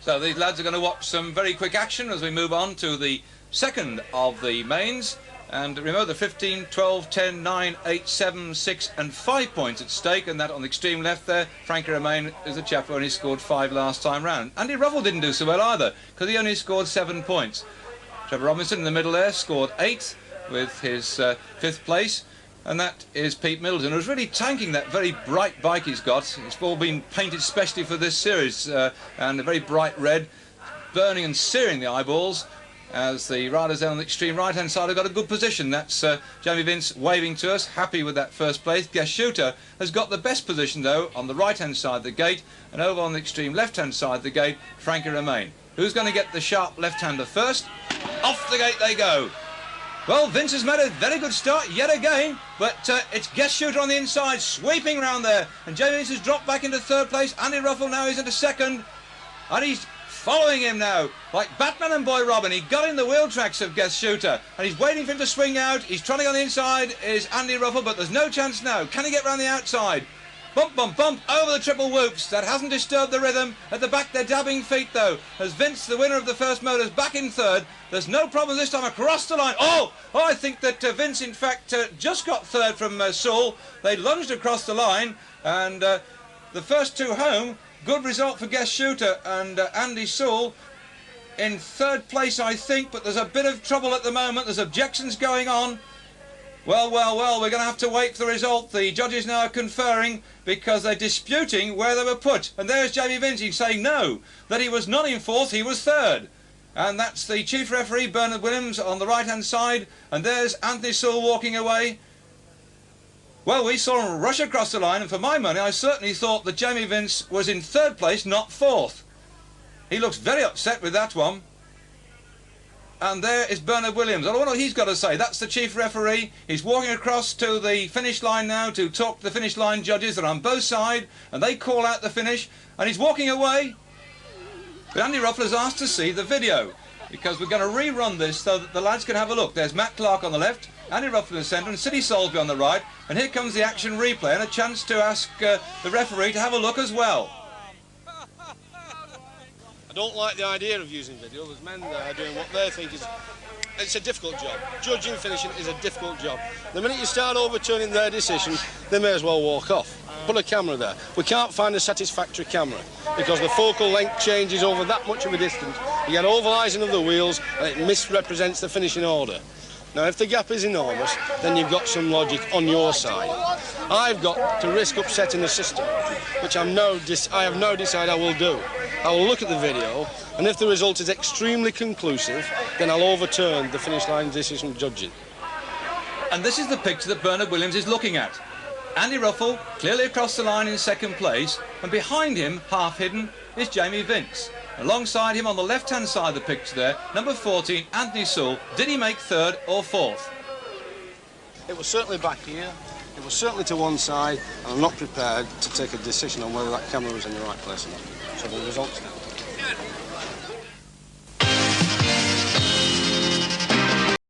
So these lads are going to watch some very quick action as we move on to the second of the mains. And remember, the 15, 12, 10, 9, 8, 7, 6 and 5 points at stake, and that on the extreme left there, Frankie Romain is the chap who only scored 5 last time round. Andy Ruffle didn't do so well either, because he only scored 7 points. Trevor Robinson in the middle there scored 8 with his 5th place, and that is Pete Middleton, who's really tanking that very bright bike he's got. It's all been painted specially for this series, and a very bright red, burning and searing the eyeballs, as the riders down on the extreme right-hand side have got a good position. That's Jamie Vince waving to us, happy with that first place. Guest Shooter has got the best position, though, on the right-hand side of the gate, and over on the extreme left-hand side of the gate, Frankie Romain. Who's going to get the sharp left-hander first? Off the gate they go. Well, Vince has made a very good start yet again, but it's Guest Shooter on the inside, sweeping round there, and Jamie Vince has dropped back into 3rd place. Andy Ruffle now is into 2nd, and he's following him now, like Batman and Boy Robin. He got in the wheel tracks of Guest Shooter, and he's waiting for him to swing out. He's trying to go on the inside, is Andy Ruffle, but there's no chance now. Can he get round the outside? Bump, bump, bump, over the triple whoops. That hasn't disturbed the rhythm. At the back, they're dabbing feet, though, as Vince, the winner of the first motor, is back in 3rd. There's no problem this time across the line. Oh, I think that Vince, in fact, just got 3rd from Sewell. They lunged across the line, and the first 2 home. Good result for Guest Shooter, and Andy Sewell in 3rd place, I think, but there's a bit of trouble at the moment. There's objections going on. Well, well, well, we're going to have to wait for the result. The judges now are conferring because they're disputing where they were put. And there's Jamie Vinci saying no, that he was not in 4th, he was 3rd. And that's the chief referee, Bernard Williams, on the right-hand side. And there's Anthony Sewell walking away. Well, we saw him rush across the line, and for my money, I certainly thought that Jamie Vince was in 3rd place, not 4th. He looks very upset with that one. And there is Bernard Williams. I don't know what he's got to say. That's the chief referee. He's walking across to the finish line now to talk to the finish line judges. They're on both sides, and they call out the finish. And he's walking away. But Andy Ruffle has asked to see the video, because we're going to rerun this so that the lads can have a look. There's Matt Clark on the left, Andy Ruffle in the centre, and Sidney Soulsby on the right. And here comes the action replay, and a chance to ask the referee to have a look as well. I don't like the idea of using video. There's men there doing what they think is... It's a difficult job. Judging finishing is a difficult job. The minute you start overturning their decision, they may as well walk off. Put a camera there. We can't find a satisfactory camera because the focal length changes over that much of a distance. You get ovalising of the wheels and it misrepresents the finishing order. Now, if the gap is enormous, then you've got some logic on your side. I've got to risk upsetting the system, which I have now decided I will do. I will look at the video, and if the result is extremely conclusive, then I'll overturn the finish line decision judging. And this is the picture that Bernard Williams is looking at. Andy Ruffle clearly across the line in 2nd place, and behind him, half hidden, is Jamie Vince. Alongside him on the left-hand side of the picture there, number 14, Anthony Sewell. Did he make 3rd or 4th? It was certainly back here. It was certainly to one side, and I'm not prepared to take a decision on whether that camera was in the right place or not. So the results now.